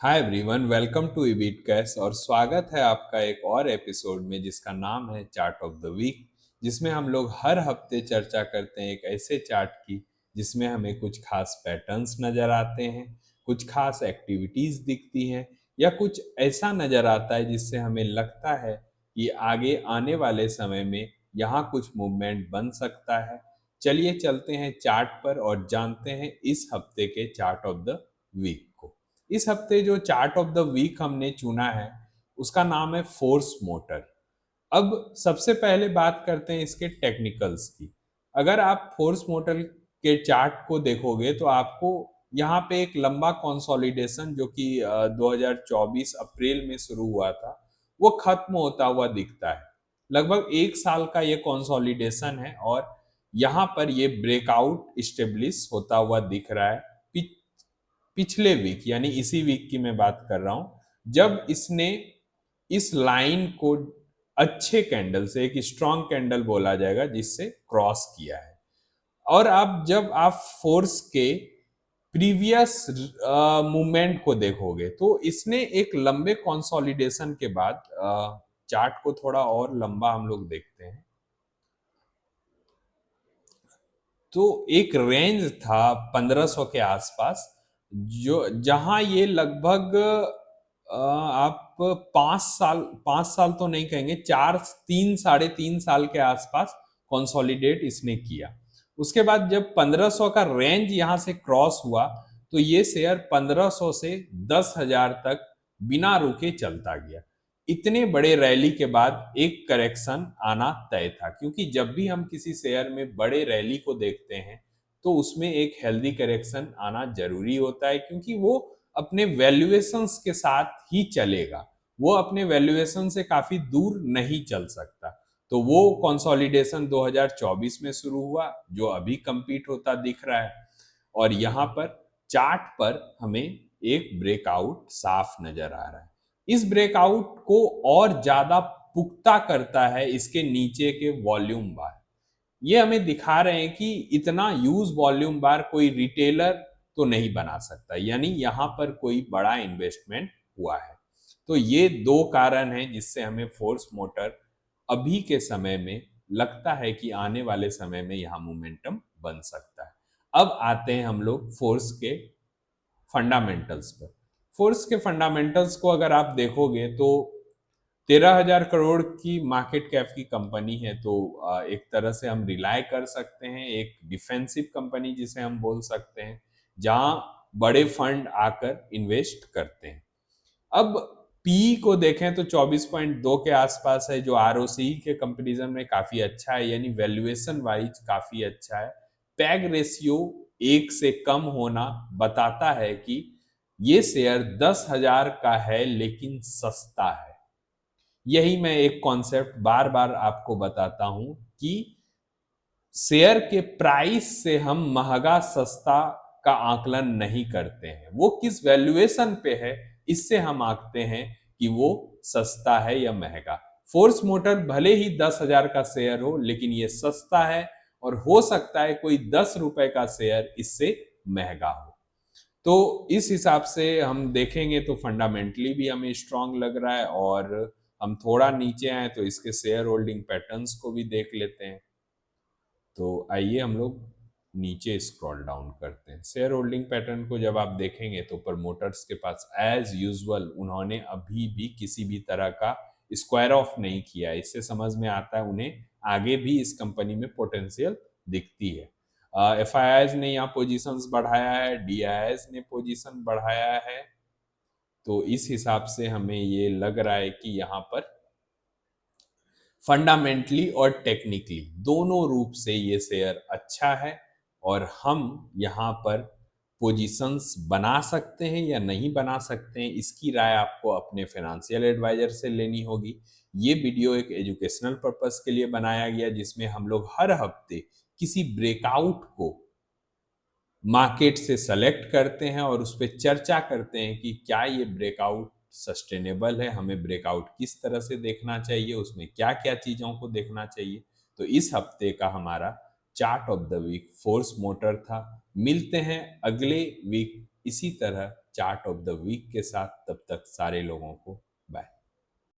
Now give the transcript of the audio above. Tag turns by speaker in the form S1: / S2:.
S1: Hi everyone, welcome to इबीट cash और स्वागत है आपका एक और एपिसोड में जिसका नाम है चार्ट ऑफ द वीक। जिसमें हम लोग हर हफ्ते चर्चा करते हैं एक ऐसे चार्ट की जिसमें हमें कुछ खास पैटर्न्स नज़र आते हैं, कुछ खास एक्टिविटीज़ दिखती हैं या कुछ ऐसा नज़र आता है जिससे हमें लगता है कि आगे आने वाले समय में यहाँ कुछ मूवमेंट बन सकता है। चलिए चलते हैं चार्ट पर और जानते हैं इस हफ्ते के चार्ट ऑफ द वीक को। इस हफ्ते जो चार्ट ऑफ द वीक हमने चुना है उसका नाम है फोर्स मोटर। अब सबसे पहले बात करते हैं इसके टेक्निकल्स की। अगर आप फोर्स मोटर के चार्ट को देखोगे तो आपको यहाँ पे एक लंबा कंसोलिडेशन जो कि 2024 अप्रैल में शुरू हुआ था वो खत्म होता हुआ दिखता है। लगभग एक साल का ये कंसोलिडेशन है और यहाँ पर ये ब्रेकआउट स्टेब्लिश होता हुआ दिख रहा है। पिछले वीक यानी इसी वीक की मैं बात कर रहा हूं जब इसने इस लाइन को अच्छे कैंडल से, एक स्ट्रॉन्ग कैंडल बोला जाएगा, जिससे क्रॉस किया है। और अब जब आप फोर्स के प्रीवियस मूवमेंट को देखोगे तो इसने एक लंबे कंसोलिडेशन के बाद चार्ट को थोड़ा और लंबा हम लोग देखते हैं तो एक रेंज था 1500 के आसपास, जो जहां ये लगभग आप 5 साल तो नहीं कहेंगे, 3 साढ़े 3 साल के आसपास कंसोलिडेट इसने किया। उसके बाद जब 1500 का रेंज यहां से क्रॉस हुआ तो ये शेयर 1500 से 10,000 तक बिना रुके चलता गया। इतने बड़े रैली के बाद एक करेक्शन आना तय था, क्योंकि जब भी हम किसी शेयर में बड़े रैली को देखते हैं तो उसमें एक हेल्दी करेक्शन आना जरूरी होता है, क्योंकि वो अपने वैल्यूएशंस के साथ ही चलेगा। वो अपने वैल्यूएशन से काफी दूर नहीं चल सकता। तो वो कंसोलिडेशन 2024 में शुरू हुआ जो अभी कंप्लीट होता दिख रहा है। और यहाँ पर चार्ट पर हमें एक ब्रेकआउट साफ नजर आ रहा है। इस ब्रेकआउट को और ज्यादा पुख्ता करता है इसके नीचे के वॉल्यूम बार। ये हमें दिखा रहे हैं कि इतना यूज वॉल्यूम बार कोई रिटेलर तो नहीं बना सकता, यानी यहां पर कोई बड़ा इन्वेस्टमेंट हुआ है। तो ये दो कारण हैं जिससे हमें फोर्स मोटर अभी के समय में लगता है कि आने वाले समय में यहां मोमेंटम बन सकता है। अब आते हैं हम लोग फोर्स के फंडामेंटल्स पर। फोर्स के फंडामेंटल्स को अगर आप देखोगे तो 13,000 करोड़ की मार्केट कैप की कंपनी है, तो एक तरह से हम रिलाय कर सकते हैं, एक डिफेंसिव कंपनी जिसे हम बोल सकते हैं, जहां बड़े फंड आकर इन्वेस्ट करते हैं। अब पी को देखें तो 24.2 के आसपास है, जो आरओसी के कंपेरिजन में काफी अच्छा है, यानी वैल्यूएशन वाइज काफी अच्छा है। पैग रेशियो 1 से कम होना बताता है कि ये शेयर 10,000 का है लेकिन सस्ता है। यही मैं एक कॉन्सेप्ट बार बार आपको बताता हूं कि शेयर के प्राइस से हम महंगा सस्ता का आकलन नहीं करते हैं, वो किस वैल्यूएशन पे है इससे हम आंकते हैं कि वो सस्ता है या महंगा। फोर्स मोटर भले ही 10,000 का शेयर हो लेकिन ये सस्ता है, और हो सकता है कोई 10 रुपए का शेयर इससे महंगा हो। तो इस हिसाब से हम देखेंगे तो फंडामेंटली भी हमें स्ट्रांग लग रहा है। और हम थोड़ा नीचे आए तो इसके शेयर होल्डिंग पैटर्न्स को भी देख लेते हैं। तो आइए हम लोग नीचे स्क्रॉल डाउन करते हैं। शेयर होल्डिंग पैटर्न को जब आप देखेंगे तो प्रमोटर्स के पास एज यूजुअल उन्होंने अभी भी किसी भी तरह का स्क्वायर ऑफ नहीं किया। इससे समझ में आता है उन्हें आगे भी इस कंपनी में पोटेंशियल दिखती है। एफ ने यहाँ पोजीशंस बढ़ाया है, DIIs ने पोजीशन बढ़ाया है। तो इस हिसाब से हमें ये लग रहा है कि यहाँ पर फंडामेंटली और टेक्निकली दोनों रूप से ये शेयर अच्छा है, और हम यहाँ पर पोजीशंस बना सकते हैं या नहीं बना सकते हैं इसकी राय आपको अपने फाइनेंशियल एडवाइजर से लेनी होगी। ये वीडियो एक एजुकेशनल पर्पस के लिए बनाया गया, जिसमें हम लोग हर हफ्ते किसी ब्रेकआउट को मार्केट से सेलेक्ट करते हैं और उस पर चर्चा करते हैं कि क्या ये ब्रेकआउट सस्टेनेबल है, हमें ब्रेकआउट किस तरह से देखना चाहिए, उसमें क्या क्या चीज़ों को देखना चाहिए। तो इस हफ्ते का हमारा chart of the weak force motor था। मिलते हैं अगले वीक इसी तरह चार्ट ऑफ द वीक के साथ। तब तक सारे लोगों को बाय।